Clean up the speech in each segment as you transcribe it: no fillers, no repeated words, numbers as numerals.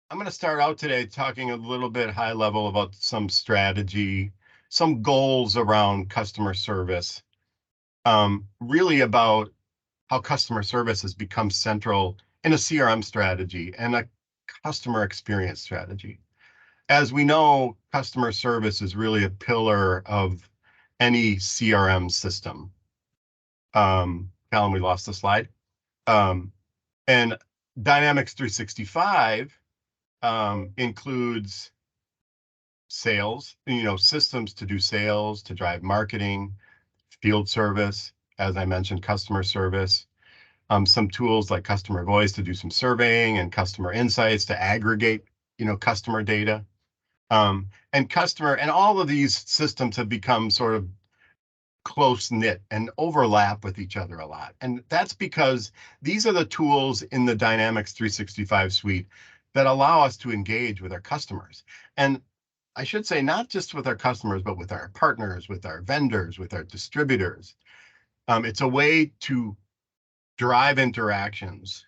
I'm going to start out today talking a little bit high level about some strategy, some goals around customer service, really about how customer service has become central in a CRM strategy and a customer experience strategy. As we know, customer service is really a pillar of any CRM system. Callum, we lost the slide. And Dynamics 365 includes sales, systems to do sales, to drive marketing, field service, as I mentioned, customer service, some tools like customer voice to do some surveying and customer insights to aggregate, customer data. And all of these systems have become sort of close knit and overlap with each other a lot. And that's because these are the tools in the Dynamics 365 suite that allow us to engage with our customers. And I should say, not just with our customers, but with our partners, with our vendors, with our distributors. It's a way to drive interactions,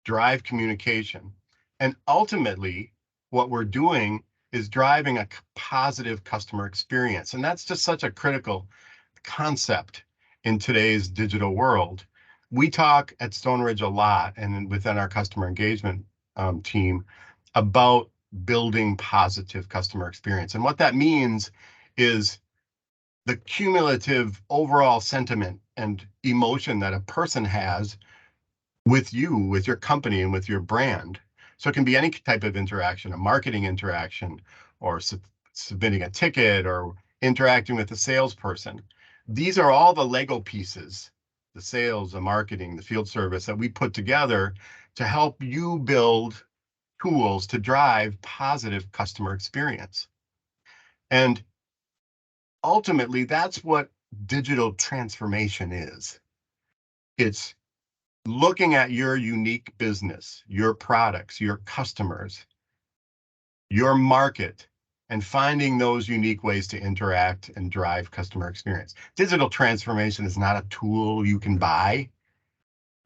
drive communication. And ultimately, what we're doing is driving a positive customer experience. And that's just such a critical concept in today's digital world. We talk at Stoneridge a lot and within our customer engagement team about building positive customer experience. And what that means is the cumulative overall sentiment and emotion that a person has with you, with your company, and with your brand. So it can be any type of interaction, a marketing interaction, or submitting a ticket, or interacting with a salesperson. These are all the Lego pieces, the sales, the marketing, the field service that we put together to help you build tools to drive positive customer experience. And ultimately, that's what digital transformation is. It's looking at your unique business, your products, your customers, your market, and finding those unique ways to interact and drive customer experience. Digital transformation is not a tool you can buy.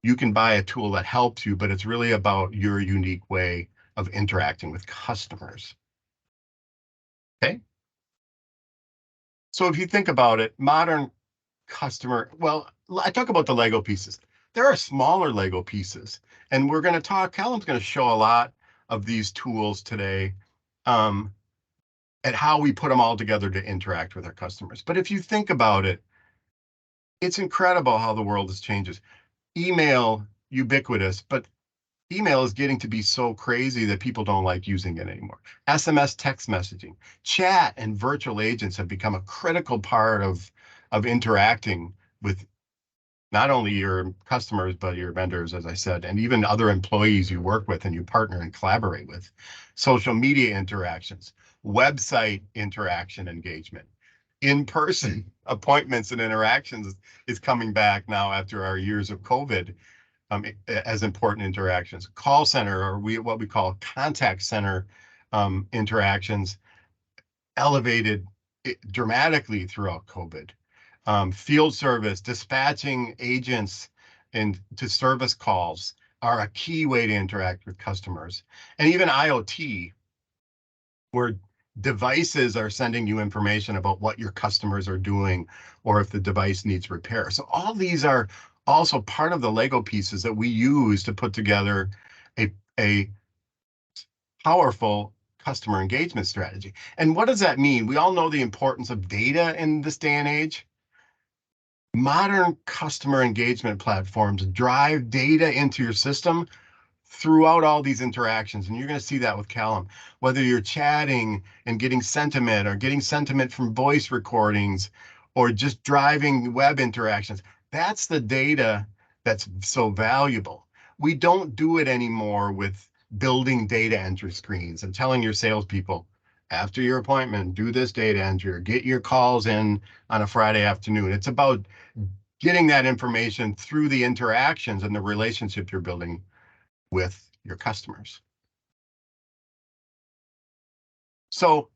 You can buy a tool that helps you, but it's really about your unique way of interacting with customers. Okay? So if you think about it, modern I talk about the Lego pieces. There are smaller Lego pieces, and Callum's going to show a lot of these tools today, and how we put them all together to interact with our customers. But if you think about it, it's incredible how the world has changed. Email, ubiquitous, but email is getting to be so crazy that people don't like using it anymore. SMS text messaging, chat, and virtual agents have become a critical part of interacting with not only your customers, but your vendors, as I said, and even other employees you work with and you partner and collaborate with. Social media interactions, website interaction engagement, in-person appointments and interactions is coming back now after our years of COVID, as important interactions. Call center, or what we call contact center interactions, elevated dramatically throughout COVID. Field service, dispatching agents to service calls are a key way to interact with customers. And even IoT, where devices are sending you information about what your customers are doing or if the device needs repair. So all these are also part of the Lego pieces that we use to put together a powerful customer engagement strategy. And what does that mean? We all know the importance of data in this day and age. Modern customer engagement platforms drive data into your system throughout all these interactions. And you're going to see that with Callum, whether you're chatting and getting sentiment, or getting sentiment from voice recordings, or just driving web interactions. That's the data that's so valuable. We don't do it anymore with building data entry screens and telling your salespeople, after your appointment, do this data entry, or get your calls in on a Friday afternoon. It's about getting that information through the interactions and the relationship you're building with your customers. So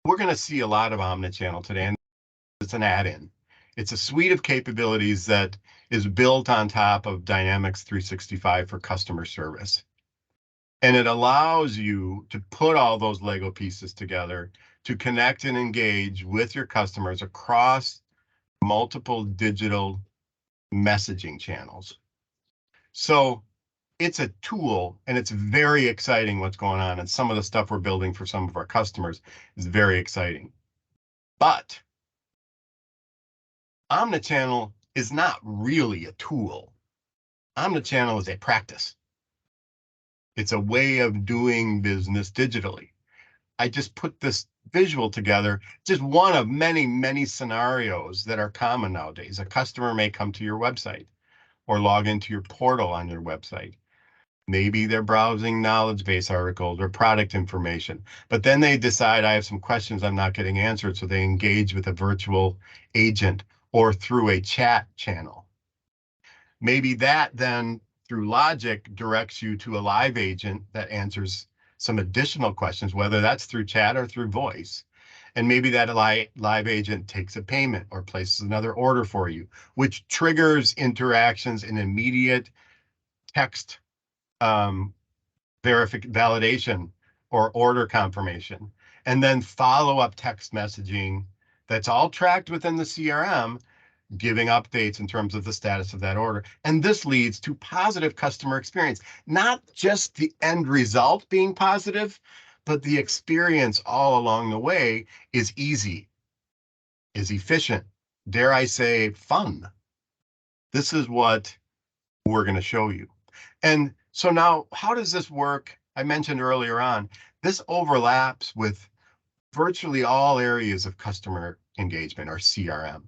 we're going to see a lot of Omnichannel today, and it's an add-in. It's a suite of capabilities that is built on top of Dynamics 365 for customer service. And it allows you to put all those Lego pieces together to connect and engage with your customers across multiple digital messaging channels. So it's a tool, and it's very exciting what's going on. And some of the stuff we're building for some of our customers is very exciting. But Omnichannel is not really a tool. Omnichannel is a practice. It's a way of doing business digitally. I just put this visual together, just one of many, many scenarios that are common nowadays. A customer may come to your website or log into your portal on your website. Maybe they're browsing knowledge base articles or product information, but then they decide, I have some questions I'm not getting answered, so they engage with a virtual agent or through a chat channel. Maybe that then, through logic, directs you to a live agent that answers some additional questions, whether that's through chat or through voice. And maybe that live agent takes a payment or places another order for you, which triggers interactions in immediate text validation or order confirmation, and then follow-up text messaging that's all tracked within the CRM, giving updates in terms of the status of that order. And this leads to positive customer experience, not just the end result being positive, but the experience all along the way is easy, is efficient, dare I say, fun. This is what we're going to show you. And so now, how does this work? I mentioned earlier on, this overlaps with virtually all areas of customer engagement or CRM.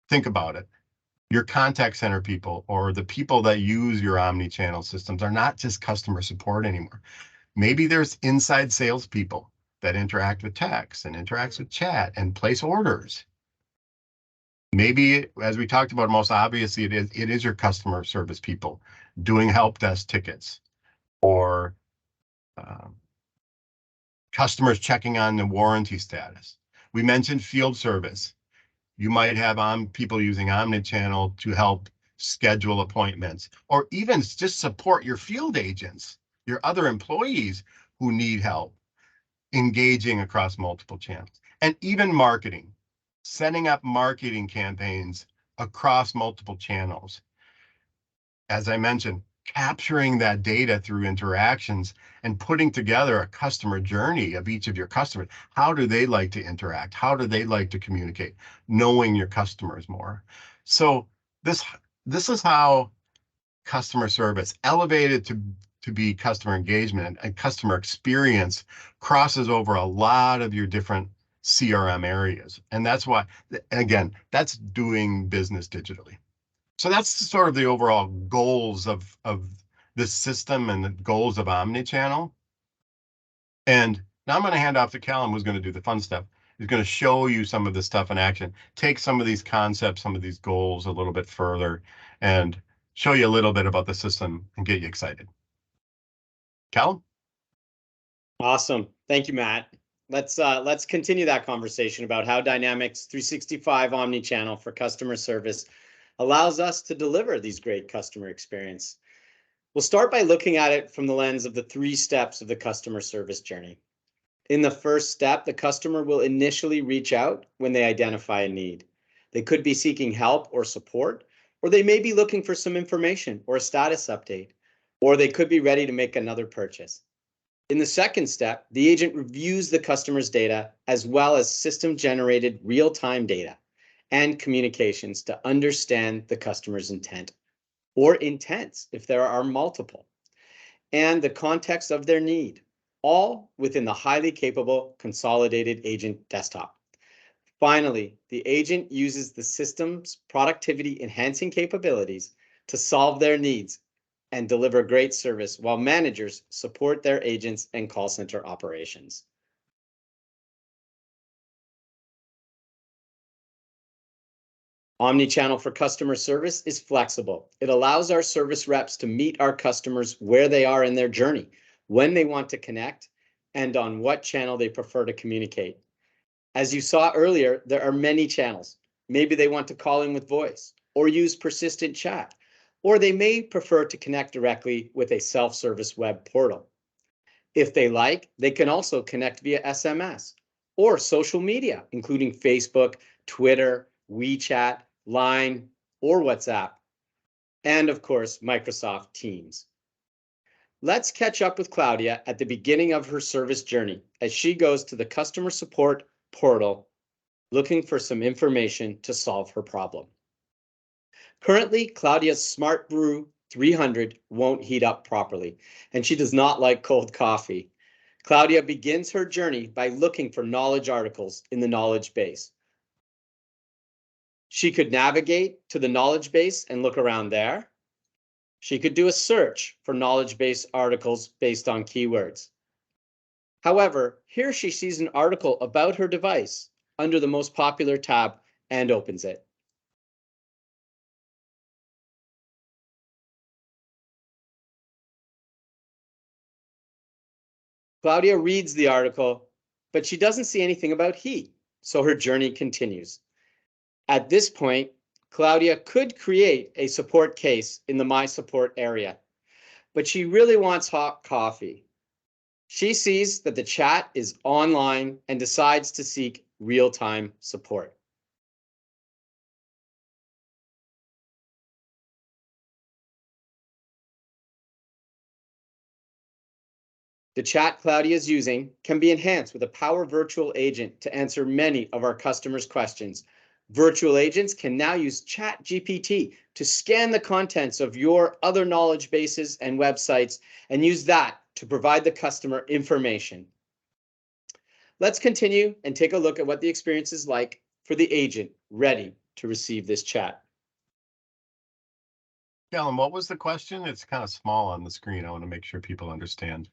Think about it. Your contact center people or the people that use your omni-channel systems are not just customer support anymore. Maybe there's inside salespeople that interact with text and interacts with chat and place orders. Maybe, as we talked about, most obviously, it is your customer service people doing help desk tickets or customers checking on the warranty status. We mentioned field service. You might have people using Omnichannel to help schedule appointments, or even just support your field agents, your other employees who need help engaging across multiple channels. And even marketing, setting up marketing campaigns across multiple channels. As I mentioned, capturing that data through interactions and putting together a customer journey of each of your customers. How do they like to interact? How do they like to communicate? Knowing your customers more. So this is how customer service, elevated to be customer engagement and customer experience, crosses over a lot of your different CRM areas. And that's why, again, that's doing business digitally. So that's sort of the overall goals of this system and the goals of Omnichannel. And now I'm going to hand off to Callum, who's going to do the fun stuff. He's going to show you some of this stuff in action, take some of these concepts, some of these goals a little bit further, and show you a little bit about the system and get you excited. Callum? Awesome. Thank you, Matt. Let's continue that conversation about how Dynamics 365 Omnichannel for customer service allows us to deliver these great customer experience. We'll start by looking at it from the lens of the 3 steps of the customer service journey. In the first step, the customer will initially reach out when they identify a need. They could be seeking help or support, or they may be looking for some information or a status update, or they could be ready to make another purchase. In the second step, the agent reviews the customer's data as well as system-generated real-time data and communications to understand the customer's intent, or intents if there are multiple, and the context of their need, all within the highly capable consolidated agent desktop. Finally, the agent uses the system's productivity enhancing capabilities to solve their needs and deliver great service while managers support their agents and call center operations. Omnichannel for customer service is flexible. It allows our service reps to meet our customers where they are in their journey, when they want to connect, and on what channel they prefer to communicate. As you saw earlier, there are many channels. Maybe they want to call in with voice or use persistent chat, or they may prefer to connect directly with a self-service web portal. If they like, they can also connect via SMS or social media, including Facebook, Twitter, WeChat, Line, or WhatsApp, and of course, Microsoft Teams. Let's catch up with Claudia at the beginning of her service journey as she goes to the customer support portal looking for some information to solve her problem. Currently, Claudia's Smart Brew 300 won't heat up properly, and she does not like cold coffee. Claudia begins her journey by looking for knowledge articles in the knowledge base. She could navigate to the knowledge base and look around there. She could do a search for knowledge base articles based on keywords. However, here she sees an article about her device under the most popular tab and opens it. Claudia reads the article, but she doesn't see anything about heat, so her journey continues. At this point, Claudia could create a support case in the My Support area, but she really wants hot coffee. She sees that the chat is online and decides to seek real-time support. The chat Claudia is using can be enhanced with a Power Virtual Agent to answer many of our customers' questions. Virtual agents can now use ChatGPT to scan the contents of your other knowledge bases and websites and use that to provide the customer information. Let's continue and take a look at what the experience is like for the agent ready to receive this chat. Callum, what was the question? It's kind of small on the screen. I want to make sure people understand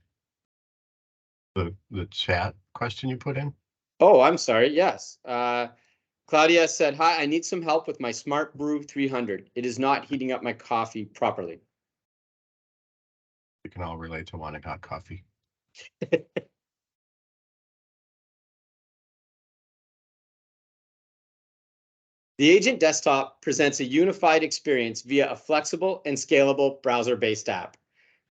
the chat question you put in. Oh, I'm sorry. Yes. Claudia said, hi, I need some help with my Smart Brew 300. It is not heating up my coffee properly. We can all relate to wanting hot coffee. The Agent Desktop presents a unified experience via a flexible and scalable browser-based app.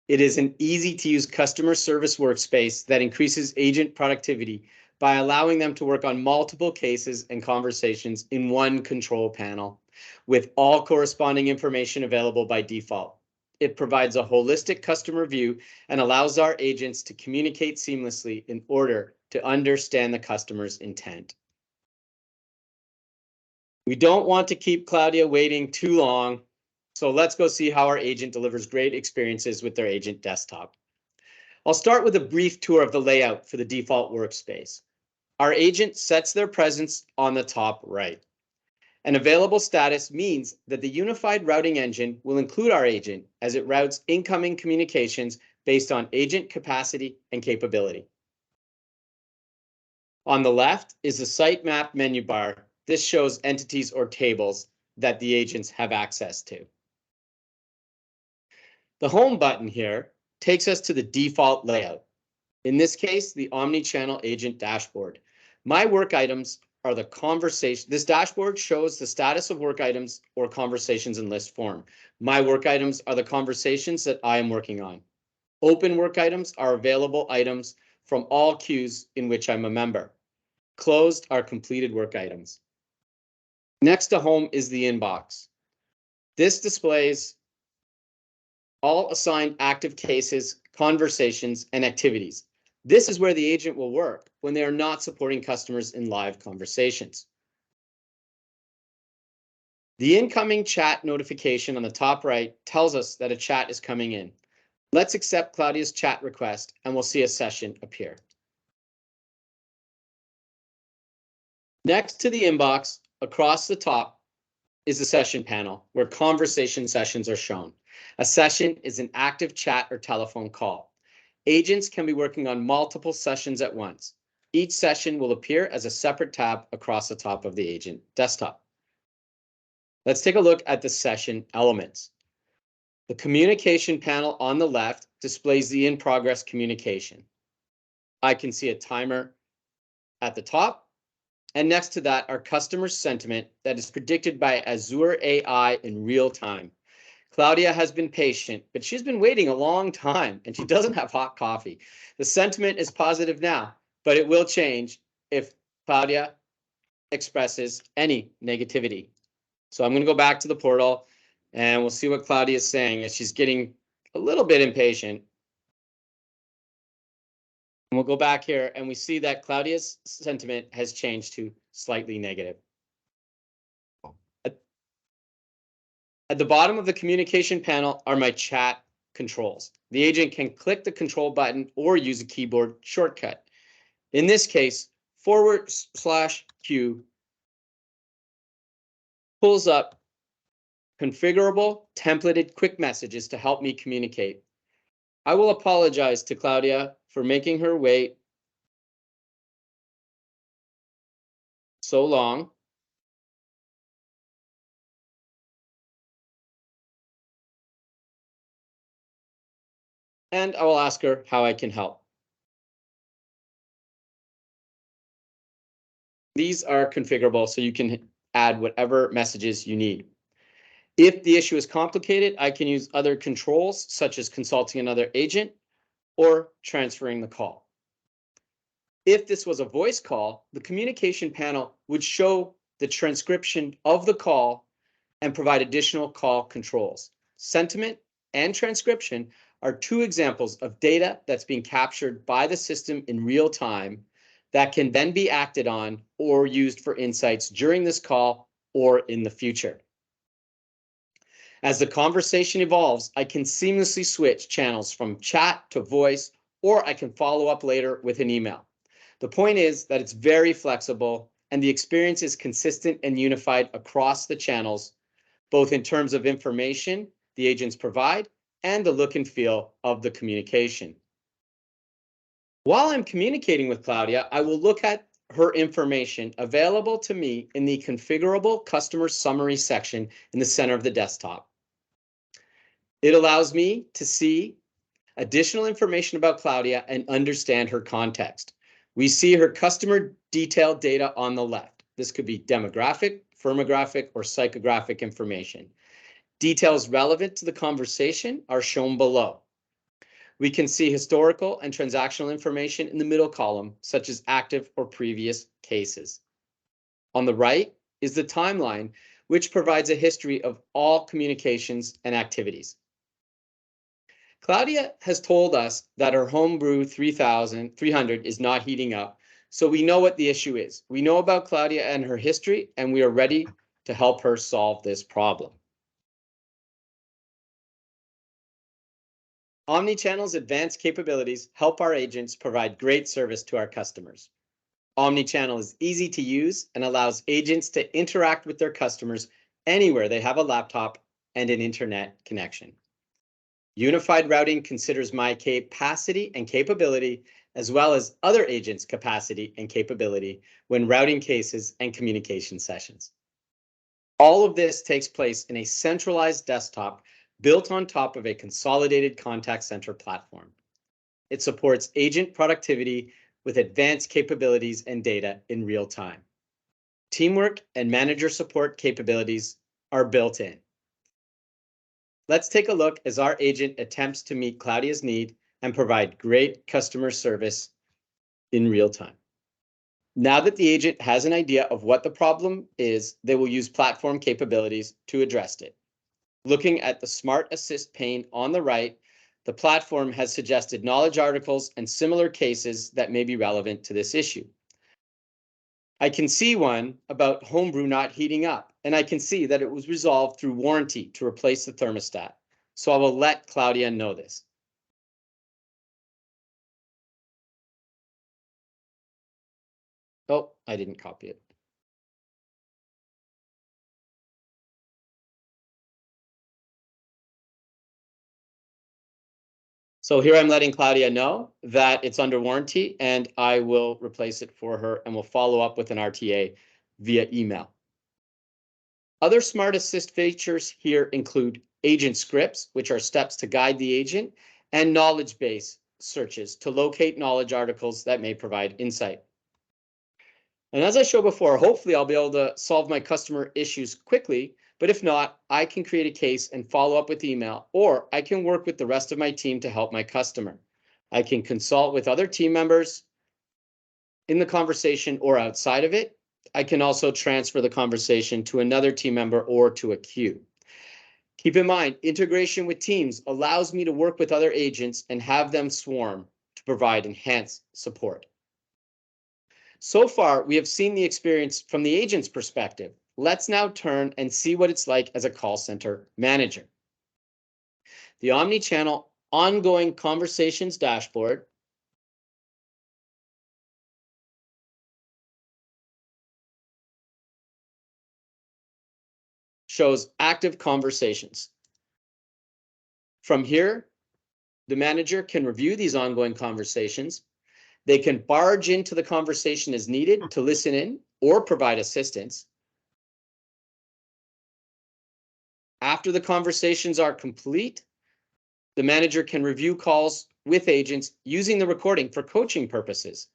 It is an easy-to-use customer service workspace that increases agent productivity by allowing them to work on multiple cases and conversations in one control panel, with all corresponding information available by default. It provides a holistic customer view and allows our agents to communicate seamlessly in order to understand the customer's intent. We don't want to keep Claudia waiting too long, so let's go see how our agent delivers great experiences with their Agent Desktop. I'll start with a brief tour of the layout for the default workspace. Our agent sets their presence on the top right. An available status means that the unified routing engine will include our agent as it routes incoming communications based on agent capacity and capability. On the left is the sitemap menu bar. This shows entities or tables that the agents have access to. The home button here takes us to the default layout. In this case, the Omni-channel agent dashboard. My work items are the conversation. This dashboard shows the status of work items or conversations in list form. My work items are the conversations that I am working on. Open work items are available items from all queues in which I'm a member. Closed are completed work items. Next to home is the inbox. This displays all assigned active cases, conversations, and activities. This is where the agent will work when they are not supporting customers in live conversations. The incoming chat notification on the top right tells us that a chat is coming in. Let's accept Claudia's chat request and we'll see a session appear. Next to the inbox, across the top, is the session panel where conversation sessions are shown. A session is an active chat or telephone call. Agents can be working on multiple sessions at once. Each session will appear as a separate tab across the top of the agent desktop. Let's take a look at the session elements. The communication panel on the left displays the in-progress communication. I can see a timer at the top, and next to that are customer sentiment that is predicted by Azure AI in real time. Claudia has been patient, but she's been waiting a long time and she doesn't have hot coffee. The sentiment is positive now, but it will change if Claudia expresses any negativity. So I'm going to go back to the portal and we'll see what Claudia is saying as she's getting a little bit impatient. And we'll go back here and we see that Claudia's sentiment has changed to slightly negative. At the bottom of the communication panel are my chat controls. The agent can click the control button or use a keyboard shortcut. In this case, /Q pulls up configurable templated quick messages to help me communicate. I will apologize to Claudia for making her wait so long. And I will ask her how I can help. These are configurable, so you can add whatever messages you need. If the issue is complicated, I can use other controls, such as consulting another agent or transferring the call. If this was a voice call, the communication panel would show the transcription of the call and provide additional call controls. Sentiment and transcription are two examples of data that's being captured by the system in real time that can then be acted on or used for insights during this call or in the future. As the conversation evolves, I can seamlessly switch channels from chat to voice, or I can follow up later with an email. The point is that it's very flexible and the experience is consistent and unified across the channels, both in terms of information the agents provide and the look and feel of the communication. While I'm communicating with Claudia, I will look at her information available to me in the configurable customer summary section in the center of the desktop. It allows me to see additional information about Claudia and understand her context. We see her customer detailed data on the left. This could be demographic, firmographic, or psychographic information. Details relevant to the conversation are shown below. We can see historical and transactional information in the middle column, such as active or previous cases. On the right is the timeline, which provides a history of all communications and activities. Claudia has told us that her homebrew 300 is not heating up, so we know what the issue is. We know about Claudia and her history, and we are ready to help her solve this problem. Omnichannel's advanced capabilities help our agents provide great service to our customers. Omnichannel is easy to use and allows agents to interact with their customers anywhere they have a laptop and an internet connection. Unified routing considers my capacity and capability, as well as other agents' capacity and capability when routing cases and communication sessions. All of this takes place in a centralized desktop built on top of a consolidated contact center platform. It supports agent productivity with advanced capabilities and data in real time. Teamwork and manager support capabilities are built in. Let's take a look as our agent attempts to meet Claudia's need and provide great customer service in real time. Now that the agent has an idea of what the problem is, they will use platform capabilities to address it. Looking at the Smart Assist pane on the right, the platform has suggested knowledge articles and similar cases that may be relevant to this issue. I can see one about homebrew not heating up, and I can see that it was resolved through warranty to replace the thermostat. So I will let Claudia know this. Oh, I didn't copy it. So here I'm letting Claudia know that it's under warranty and I will replace it for her and we'll follow up with an RTA via email. Other Smart Assist features here include agent scripts, which are steps to guide the agent, and knowledge base searches to locate knowledge articles that may provide insight. And as I showed before, hopefully I'll be able to solve my customer issues quickly But if not, I can create a case and follow up with email, or I can work with the rest of my team to help my customer. I can consult with other team members in the conversation or outside of it. I can also transfer the conversation to another team member or to a queue. Keep in mind, integration with Teams allows me to work with other agents and have them swarm to provide enhanced support. So far, we have seen the experience from the agent's perspective. Let's now turn and see what it's like as a call center manager. The Omnichannel Ongoing Conversations dashboard shows active conversations. From here, the manager can review these ongoing conversations. They can barge into the conversation as needed to listen in or provide assistance. After the conversations are complete, the manager can review calls with agents using the recording for coaching purposes.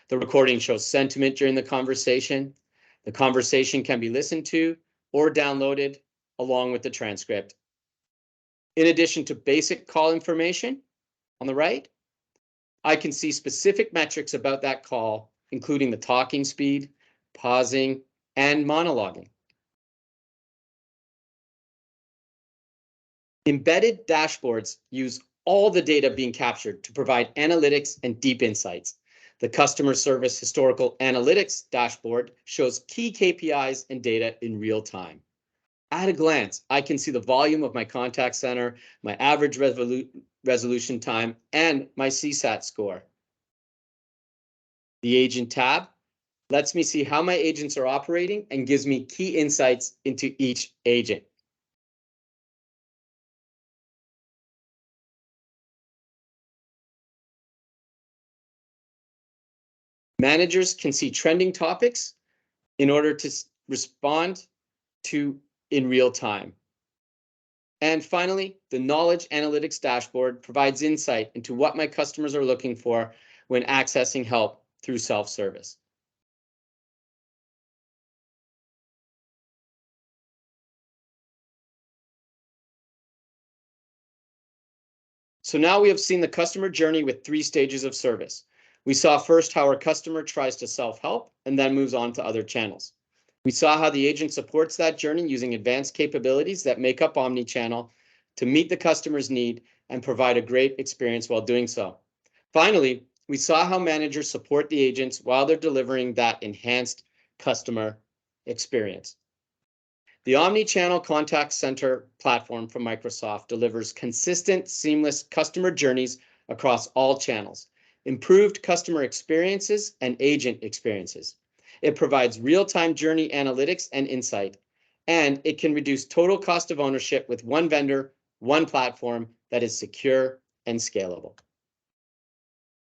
The recording shows sentiment during the conversation. The conversation can be listened to or downloaded along with the transcript. In addition to basic call information on the right, I can see specific metrics about that call, including the talking speed, pausing, and monologuing. Embedded dashboards use all the data being captured to provide analytics and deep insights. The Customer Service Historical Analytics dashboard shows key KPIs and data in real time. At a glance, I can see the volume of my contact center, my average resolution time, and my CSAT score. The Agent tab lets me see how my agents are operating and gives me key insights into each agent. Managers can see trending topics in order to respond to in real time. And finally, the Knowledge Analytics dashboard provides insight into what my customers are looking for when accessing help through self-service. So now we have seen the customer journey with 3 stages of service. We saw first how our customer tries to self-help and then moves on to other channels. We saw how the agent supports that journey using advanced capabilities that make up Omnichannel to meet the customer's need and provide a great experience while doing so. Finally, we saw how managers support the agents while they're delivering that enhanced customer experience. The Omnichannel Contact Center platform from Microsoft delivers consistent, seamless customer journeys across all channels, improved customer experiences and agent experiences. It provides real-time journey analytics and insight, and it can reduce total cost of ownership with one vendor, one platform that is secure and scalable.